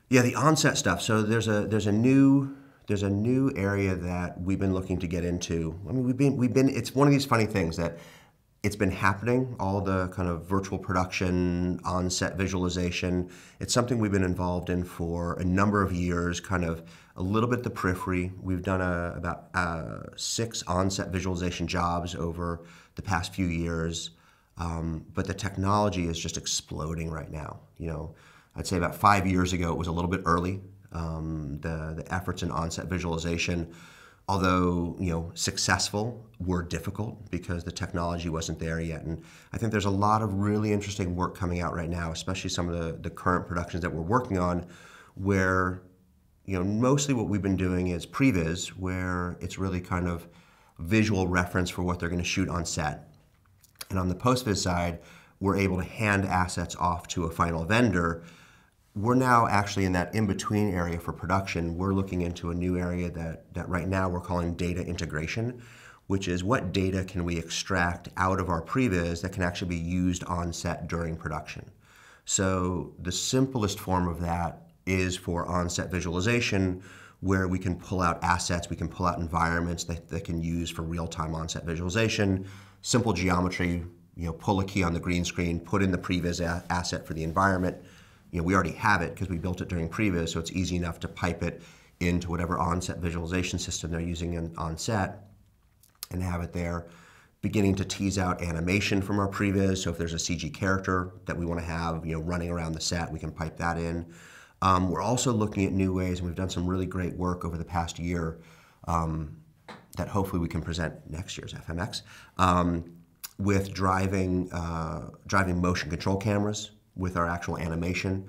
Yeah, the onset stuff. So there's a new area that we've been looking to get into. I mean, we've been. It's one of these funny things that it's been happening. All the kind of virtual production, on-set visualization. It's something we've been involved in for a number of years. Kind of a little bit the periphery. We've done about 6 on-set visualization jobs over the past few years. But the technology is just exploding right now. I'd say about 5 years ago, it was a little bit early. The efforts in onset visualization, although successful, were difficult because the technology wasn't there yet. And I think there's a lot of really interesting work coming out right now, especially some of the current productions that we're working on, where mostly what we've been doing is previs, where it's really kind of visual reference for what they're going to shoot on set. And on the post-vis side, we're able to hand assets off to a final vendor. We're now actually in that in-between area for production. We're looking into a new area that right now we're calling data integration, which is what data can we extract out of our previs that can actually be used on set during production. So the simplest form of that is for on-set visualization, where we can pull out assets, we can pull out environments that can use for real-time on-set visualization. Simple geometry, pull a key on the green screen, put in the previs asset for the environment. We already have it because we built it during previs, so it's easy enough to pipe it into whatever on-set visualization system they're using on set and have it there. Beginning to tease out animation from our previs, so if there's a CG character that we want to have running around the set, we can pipe that in. We're also looking at new ways, and we've done some really great work over the past year that hopefully we can present next year's FMX, with driving motion control cameras with our actual animation,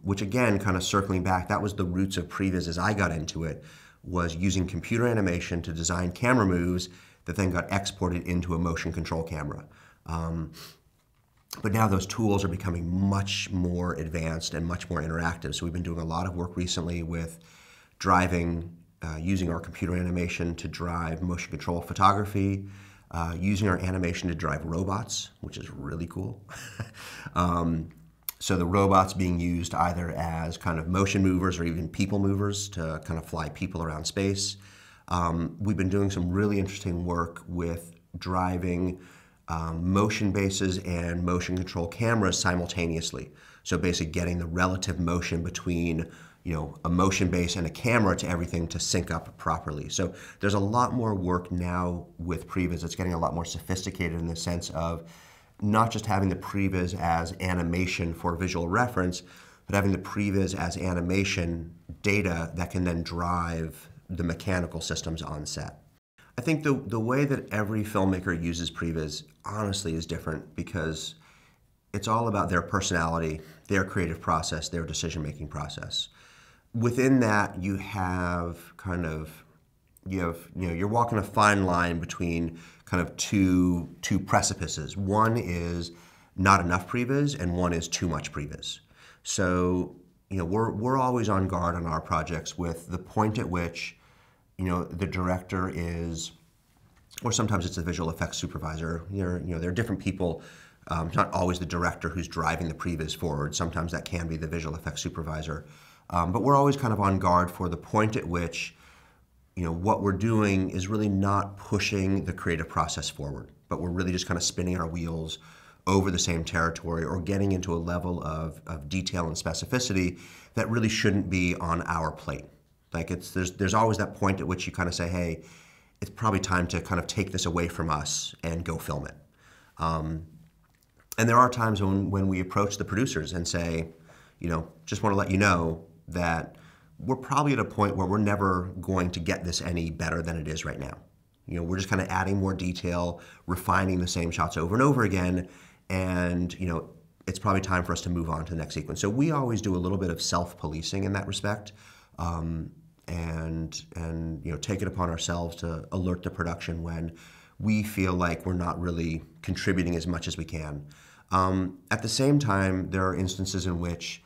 which again, kind of circling back, that was the roots of previs as I got into it, was using computer animation to design camera moves that then got exported into a motion control camera. But now those tools are becoming much more advanced and much more interactive. So we've been doing a lot of work recently with using our computer animation to drive motion control photography, using our animation to drive robots, which is really cool. So the robots being used either as kind of motion movers or even people movers to kind of fly people around space. We've been doing some really interesting work with driving motion bases and motion control cameras simultaneously. So basically getting the relative motion between a motion base and a camera to everything to sync up properly. So there's a lot more work now with previs. It's getting a lot more sophisticated in the sense of not just having the previs as animation for visual reference, but having the previs as animation data that can then drive the mechanical systems on set. I think the way that every filmmaker uses previs honestly is different because it's all about their personality, their creative process, their decision-making process. Within that, you have you're walking a fine line between kind of two precipices. One is not enough previs, and one is too much previs. So we're always on guard on our projects with the point at which the director is, or sometimes it's a visual effects supervisor. There are different people. It's not always the director who's driving the previs forward. Sometimes that can be the visual effects supervisor. But we're always kind of on guard for the point at which what we're doing is really not pushing the creative process forward, but we're really just kind of spinning our wheels over the same territory or getting into a level of detail and specificity that really shouldn't be on our plate. Like there's always that point at which you kind of say, hey, it's probably time to kind of take this away from us and go film it. And there are times when we approach the producers and say, just want to let you know that we're probably at a point where we're never going to get this any better than it is right now. We're just kind of adding more detail, refining the same shots over and over again, and it's probably time for us to move on to the next sequence. So we always do a little bit of self-policing in that respect, and take it upon ourselves to alert the production when we feel like we're not really contributing as much as we can. At the same time, there are instances in which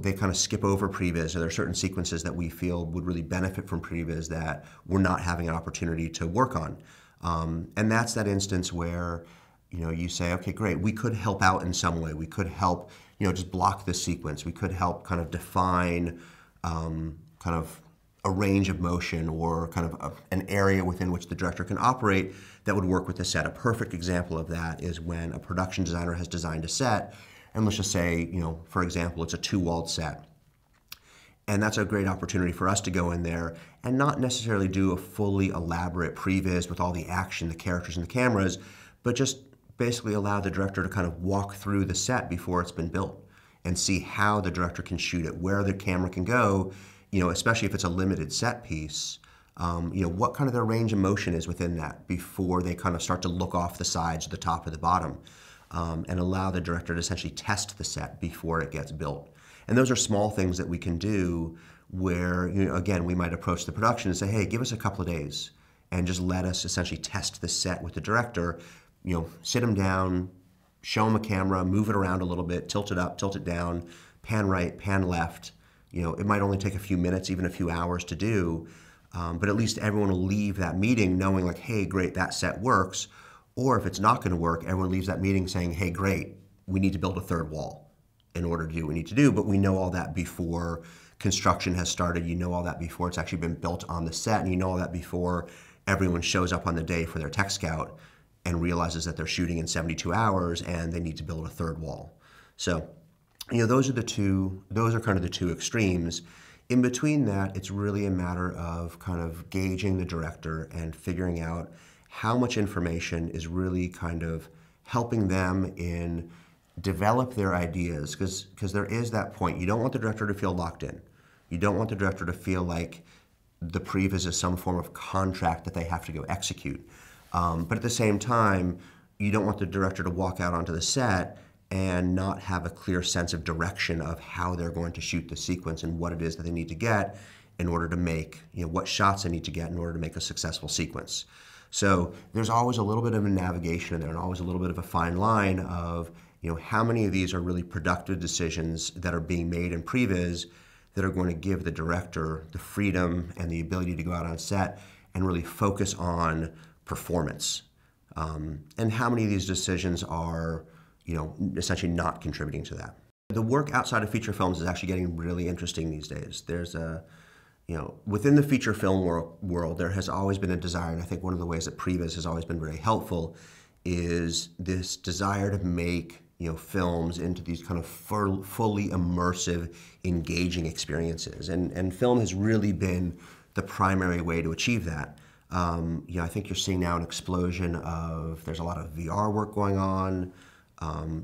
they kind of skip over previs, or there are certain sequences that we feel would really benefit from previs that we're not having an opportunity to work on. And that's that instance where you say, okay, great, we could help out in some way. We could help just block this sequence. We could help kind of define kind of a range of motion or kind of an area within which the director can operate that would work with the set. A perfect example of that is when a production designer has designed a set, and let's just say, for example, it's a 2-walled set. And that's a great opportunity for us to go in there and not necessarily do a fully elaborate previs with all the action, the characters and the cameras, but just basically allow the director to kind of walk through the set before it's been built and see how the director can shoot it, where the camera can go, especially if it's a limited set piece, what kind of their range of motion is within that before they kind of start to look off the sides, the top or the bottom, and allow the director to essentially test the set before it gets built. And those are small things that we can do where, again, we might approach the production and say, hey, give us a couple of days and just let us essentially test the set with the director, sit them down, show them a camera, move it around a little bit, tilt it up, tilt it down, pan right, pan left. It might only take a few minutes, even a few hours to do, but at least everyone will leave that meeting knowing like, hey, great, that set works. Or if it's not going to work, everyone leaves that meeting saying, hey, great, we need to build a third wall in order to do what we need to do, but we know all that before construction has started. You know all that before it's actually been built on the set, and you know all that before everyone shows up on the day for their tech scout and realizes that they're shooting in 72 hours and they need to build a third wall. So, those are kind of the two extremes. In between that, it's really a matter of kind of gauging the director and figuring out how much information is really kind of helping them in develop their ideas, because there is that point. You don't want the director to feel locked in. You don't want the director to feel like the previs is some form of contract that they have to go execute. But at the same time, you don't want the director to walk out onto the set and not have a clear sense of direction of how they're going to shoot the sequence and what it is that they need to get in order to make, what shots they need to get in order to make a successful sequence. So there's always a little bit of a navigation in there and always a little bit of a fine line of, how many of these are really productive decisions that are being made in previs that are going to give the director the freedom and the ability to go out on set and really focus on performance. And how many of these decisions are, essentially not contributing to that. The work outside of feature films is actually getting really interesting these days. There's within the feature film world, there has always been a desire, and I think one of the ways that previs has always been very helpful is this desire to make films into these kind of fully immersive, engaging experiences. And film has really been the primary way to achieve that. I think you're seeing now an explosion of, there's a lot of VR work going on.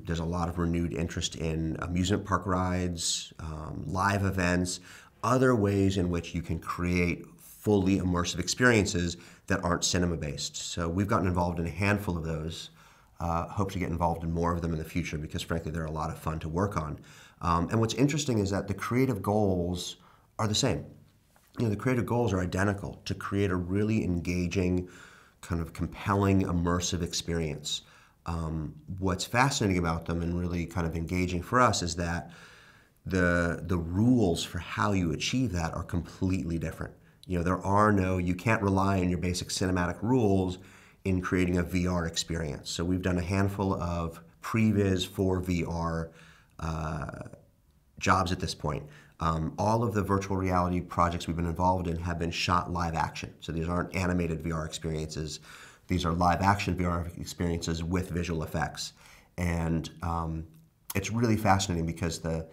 There's a lot of renewed interest in amusement park rides, live events, other ways in which you can create fully immersive experiences that aren't cinema-based. So we've gotten involved in a handful of those. Hope to get involved in more of them in the future because frankly they're a lot of fun to work on. And what's interesting is that the creative goals are the same. The creative goals are identical to create a really engaging, kind of compelling, immersive experience. What's fascinating about them and really kind of engaging for us is that the rules for how you achieve that are completely different. You can't rely on your basic cinematic rules in creating a VR experience. So we've done a handful of previs for VR jobs at this point. All of the virtual reality projects we've been involved in have been shot live action. So these aren't animated VR experiences. These are live action VR experiences with visual effects. And it's really fascinating because the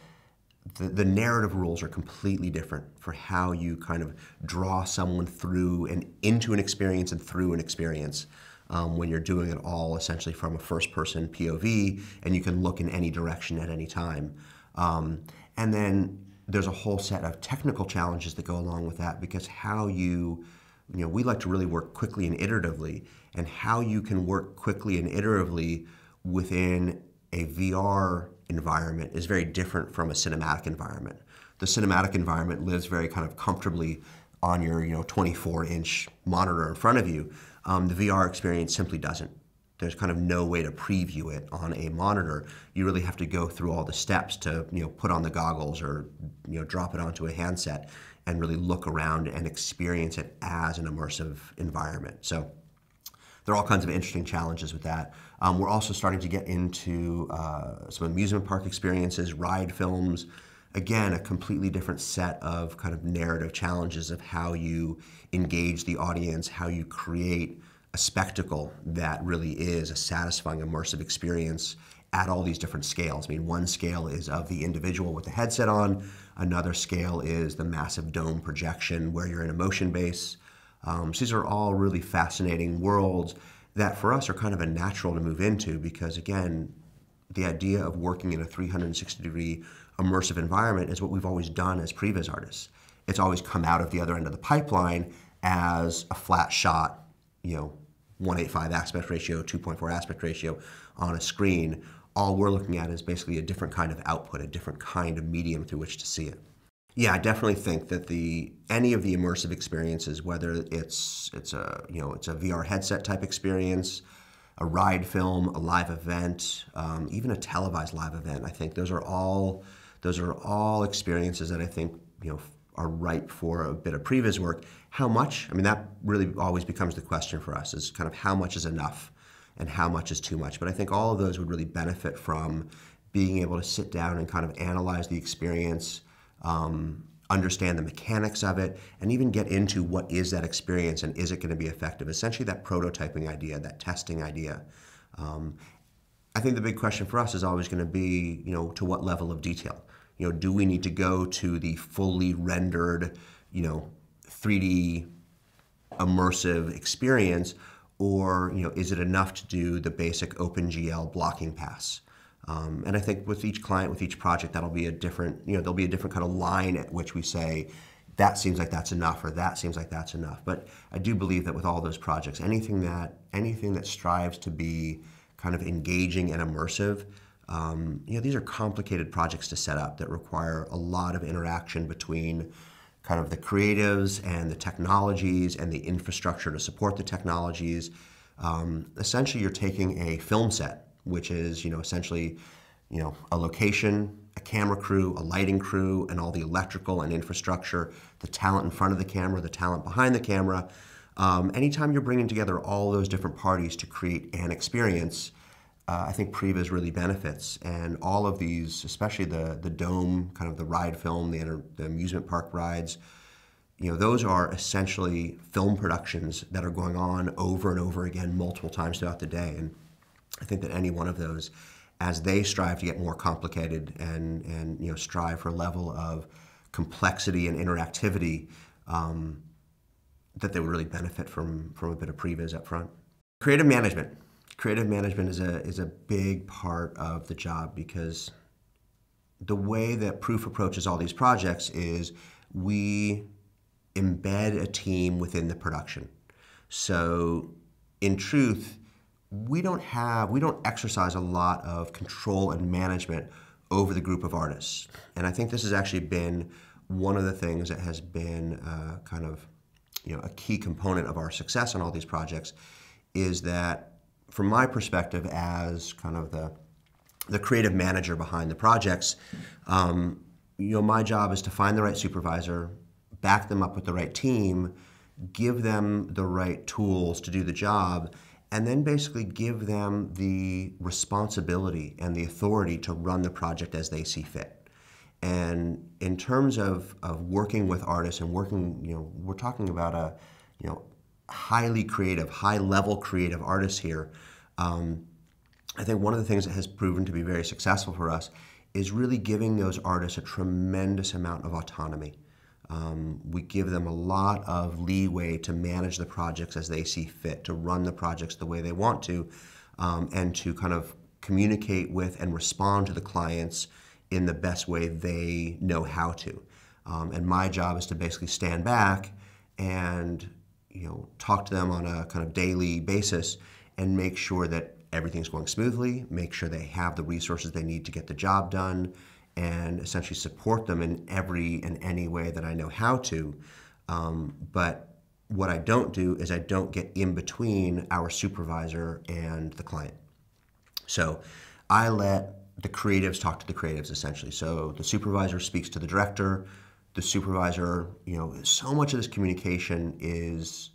narrative rules are completely different for how you kind of draw someone through and into an experience and through an experience when you're doing it all essentially from a first-person POV and you can look in any direction at any time. And then there's a whole set of technical challenges that go along with that because how we like to really work quickly and iteratively, and how you can work quickly and iteratively within a VR environment is very different from a cinematic environment. The cinematic environment lives very kind of comfortably on your 24-inch monitor in front of you. The VR experience simply doesn't. There's kind of no way to preview it on a monitor. You really have to go through all the steps to put on the goggles or drop it onto a handset and really look around and experience it as an immersive environment. So there are all kinds of interesting challenges with that. We're also starting to get into some amusement park experiences, ride films. Again, a completely different set of kind of narrative challenges of how you engage the audience, how you create a spectacle that really is a satisfying, immersive experience at all these different scales. I mean, one scale is of the individual with the headset on, another scale is the massive dome projection where you're in a motion base. So these are all really fascinating worlds that for us are kind of a natural to move into because, again, the idea of working in a 360-degree immersive environment is what we've always done as previs artists. It's always come out of the other end of the pipeline as a flat shot, 1.85 aspect ratio, 2.4 aspect ratio on a screen. All we're looking at is basically a different kind of output, a different kind of medium through which to see it. Yeah, I definitely think that any of the immersive experiences, whether it's a VR headset type experience, a ride film, a live event, even a televised live event, I think those are all experiences that I think are ripe for a bit of previs work. How much? I mean, that really always becomes the question for us: is kind of how much is enough, and how much is too much. But I think all of those would really benefit from being able to sit down and kind of analyze the experience. Understand the mechanics of it, and even get into what is that experience and is it going to be effective. Essentially that prototyping idea, that testing idea. I think the big question for us is always going to be, to what level of detail? Do we need to go to the fully rendered, 3D immersive experience, or, is it enough to do the basic OpenGL blocking pass? And I think with each client, with each project, that'll be a different, there'll be a different kind of line at which we say, that seems like that's enough, or that seems like that's enough. But I do believe that with all those projects, anything that strives to be kind of engaging and immersive, these are complicated projects to set up that require a lot of interaction between kind of the creatives and the technologies and the infrastructure to support the technologies. Essentially, you're taking a film set, which is, essentially, a location, a camera crew, a lighting crew, and all the electrical and infrastructure, the talent in front of the camera, the talent behind the camera. Anytime you're bringing together all those different parties to create an experience, I think previs really benefits. And all of these, especially the dome, kind of the ride film, the amusement park rides, those are essentially film productions that are going on over and over again multiple times throughout the day. And I think that any one of those, as they strive to get more complicated and strive for a level of complexity and interactivity, that they would really benefit from a bit of previs up front. Creative management. Creative management is a big part of the job because the way that Proof approaches all these projects is we embed a team within the production. So in truth, we don't exercise a lot of control and management over the group of artists. And I think this has actually been one of the things that has been kind of a key component of our success on all these projects, is that from my perspective as kind of the creative manager behind the projects, my job is to find the right supervisor, back them up with the right team, give them the right tools to do the job, and then basically give them the responsibility and the authority to run the project as they see fit. And in terms of working with artists and working, we're talking about a, highly creative, high-level creative artists here. I think one of the things that has proven to be very successful for us is really giving those artists a tremendous amount of autonomy. We give them a lot of leeway to manage the projects as they see fit, to run the projects the way they want to, and to kind of communicate with and respond to the clients in the best way they know how to. And my job is to basically stand back and talk to them on a kind of daily basis and make sure that everything's going smoothly, make sure they have the resources they need to get the job done, and essentially support them in every and any way that I know how to. But what I don't do is I don't get in between our supervisor and the client. So I let the creatives talk to the creatives, essentially. So the supervisor speaks to the director. The supervisor, so much of this communication is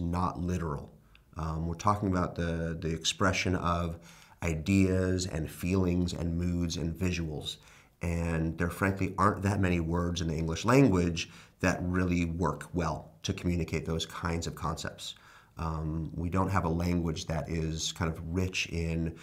not literal. We're talking about the expression of ideas and feelings and moods and visuals. And there frankly aren't that many words in the English language that really work well to communicate those kinds of concepts. We don't have a language that is kind of rich in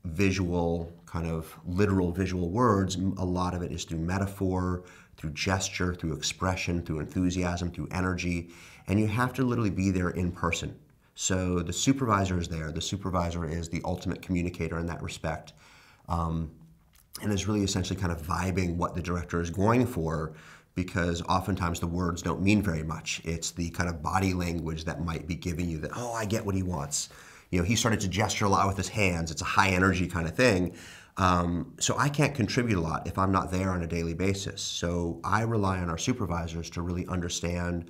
visual, kind of literal visual words. A lot of it is through metaphor, through gesture, through expression, through enthusiasm, through energy, and you have to literally be there in person. So the supervisor is there. The supervisor is the ultimate communicator in that respect, and is really essentially kind of vibing what the director is going for, because oftentimes the words don't mean very much. It's the kind of body language that might be giving you that, oh, I get what he wants. You know, he started to gesture a lot with his hands. It's a high energy kind of thing. So I can't contribute a lot if I'm not there on a daily basis. So I rely on our supervisors to really understand,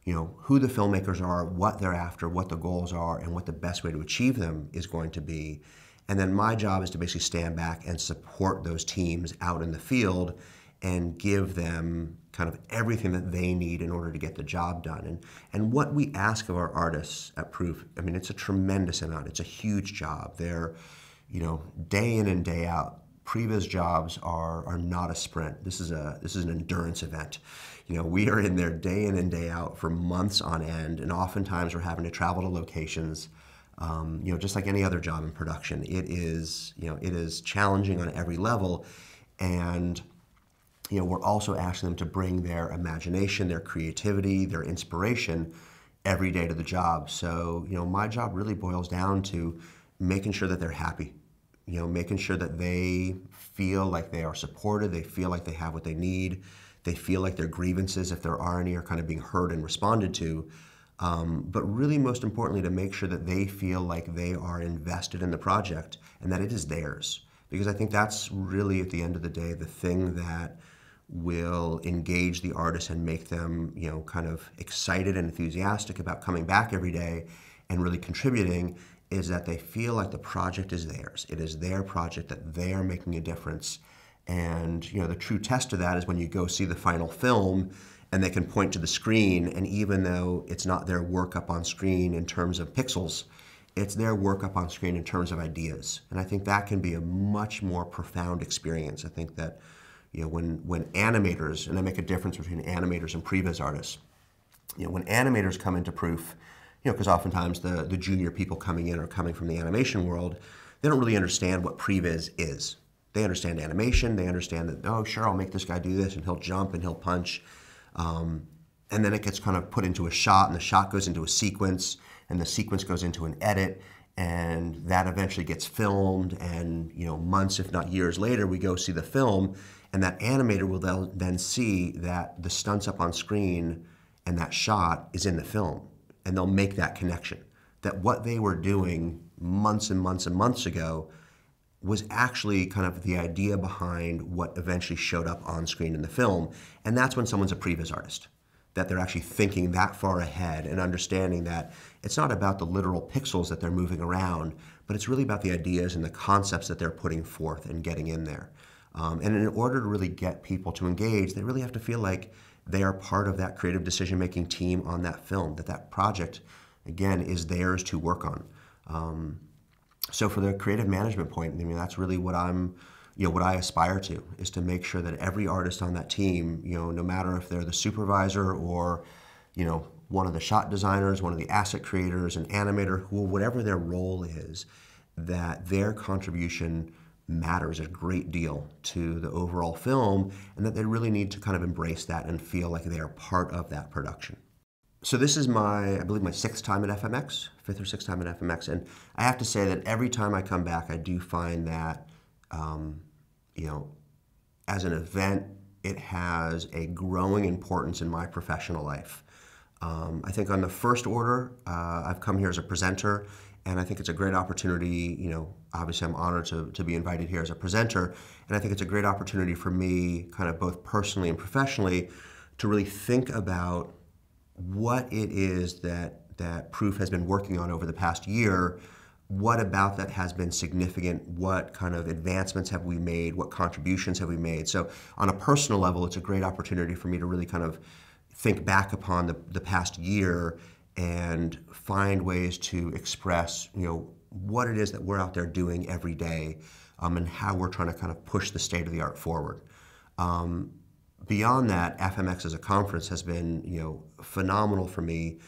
you know, who the filmmakers are, what they're after, what the goals are, and what the best way to achieve them is going to be. And then my job is to basically stand back and support those teams out in the field and give them kind of everything that they need in order to get the job done. And what we ask of our artists at Proof, I mean, it's a tremendous amount. It's a huge job. They're, you know, day in and day out. Previs jobs are not a sprint. This is an endurance event. You know, we are in there day in and day out for months on end, and oftentimes we're having to travel to locations. You know, just like any other job in production, it is, you know, it is challenging on every level, and you know, we're also asking them to bring their imagination, their creativity, their inspiration every day to the job. So, you know, my job really boils down to making sure that they're happy, you know, making sure that they feel like they are supported, they feel like they have what they need, they feel like their grievances, if there are any, are kind of being heard and responded to. But really, most importantly, to make sure that they feel like they are invested in the project and that it is theirs. Because I think that's really, at the end of the day, the thing that will engage the artists and make them, you know, kind of excited and enthusiastic about coming back every day and really contributing, is that they feel like the project is theirs. It is their project, that they are making a difference. And, you know, the true test of that is when you go see the final film and they can point to the screen, and even though it's not their work up on screen in terms of pixels, it's their work up on screen in terms of ideas. And I think that can be a much more profound experience. I think that, you know, when animators, and I make a difference between animators and previs artists, you know, when animators come into Proof, you know, because oftentimes the junior people coming in are coming from the animation world, they don't really understand what previs is. They understand animation, they understand that, oh, sure, I'll make this guy do this, and he'll jump and he'll punch. And then it gets kind of put into a shot, and the shot goes into a sequence, and the sequence goes into an edit, and that eventually gets filmed, and, you know, months, if not years later, we go see the film, and that animator will then see that the stunts up on screen and that shot is in the film, and they'll make that connection, that what they were doing months and months and months ago was actually kind of the idea behind what eventually showed up on screen in the film. And that's when someone's a previs artist, that they're actually thinking that far ahead and understanding that it's not about the literal pixels that they're moving around, but it's really about the ideas and the concepts that they're putting forth and getting in there. And in order to really get people to engage, they really have to feel like they are part of that creative decision-making team on that film, that that project, again, is theirs to work on. So for the creative management point, I mean, that's really what I'm, you know, what I aspire to, is to make sure that every artist on that team, you know, no matter if they're the supervisor or, you know, one of the shot designers, one of the asset creators, an animator, whatever their role is, that their contribution matters a great deal to the overall film, and that they really need to kind of embrace that and feel like they are part of that production. So this is I believe my sixth time at FMX, fifth or sixth time at FMX, and I have to say that every time I come back, I do find that, you know, as an event, it has a growing importance in my professional life. I think on the first order, I've come here as a presenter, and I think it's a great opportunity. You know, obviously I'm honored to be invited here as a presenter, and I think it's a great opportunity for me, kind of both personally and professionally, to really think about what it is that Proof has been working on over the past year. What about that has been significant? What kind of advancements have we made? What contributions have we made? So on a personal level, it's a great opportunity for me to really kind of think back upon the past year and find ways to express, what it is that we're out there doing every day, and how we're trying to kind of push the state of the art forward. Beyond that, FMX as a conference has been, phenomenal for me,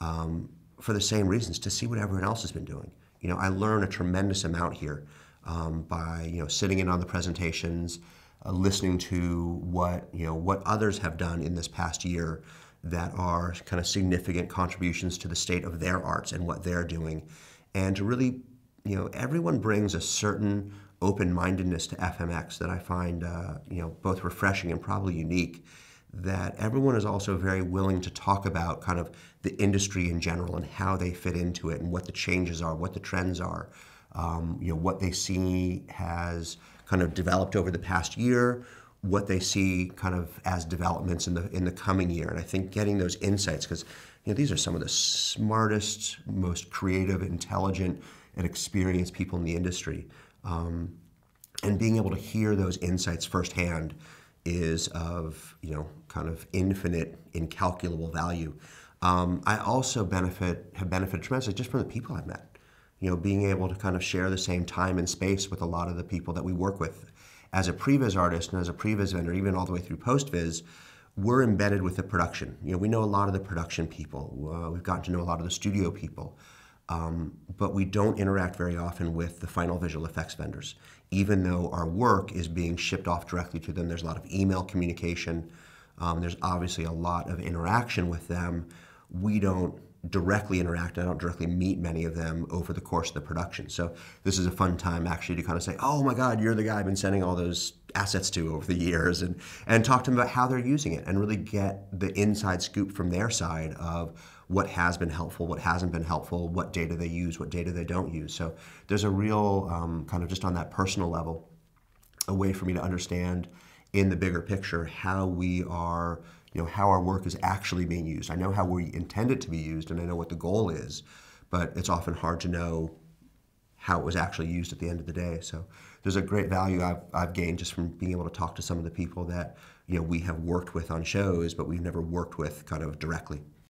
for the same reasons, to see what everyone else has been doing. I learn a tremendous amount here by sitting in on the presentations, listening to what others have done in this past year that are kind of significant contributions to the state of their arts and what they're doing, and to really, everyone brings a certain open-mindedness to FMX that I find both refreshing and probably unique. That everyone is also very willing to talk about kind of the industry in general and how they fit into it and what the changes are, what the trends are, what they see has kind of developed over the past year, what they see kind of as developments in the coming year. And I think getting those insights, because these are some of the smartest, most creative, intelligent, and experienced people in the industry, and being able to hear those insights firsthand is of kind of infinite, incalculable value. I also have benefited tremendously just from the people I've met. Being able to kind of share the same time and space with a lot of the people that we work with. As a previs artist and as a previs vendor, even all the way through post-vis, we're embedded with the production. We know a lot of the production people. We've gotten to know a lot of the studio people. But we don't interact very often with the final visual effects vendors. Even though our work is being shipped off directly to them, there's a lot of email communication. There's obviously a lot of interaction with them. We don't directly interact. I don't directly meet many of them over the course of the production. So this is a fun time actually to kind of say, oh my God, you're the guy I've been sending all those assets to over the years, and talk to them about how they're using it and really get the inside scoop from their side of what has been helpful, what hasn't been helpful, what data they use, what data they don't use. So there's a real kind of just on that personal level, a way for me to understand in the bigger picture how we are, how our work is actually being used. I know how we intend it to be used and I know what the goal is, but it's often hard to know how it was actually used at the end of the day. So there's a great value I've gained just from being able to talk to some of the people that we have worked with on shows, but we've never worked with kind of directly.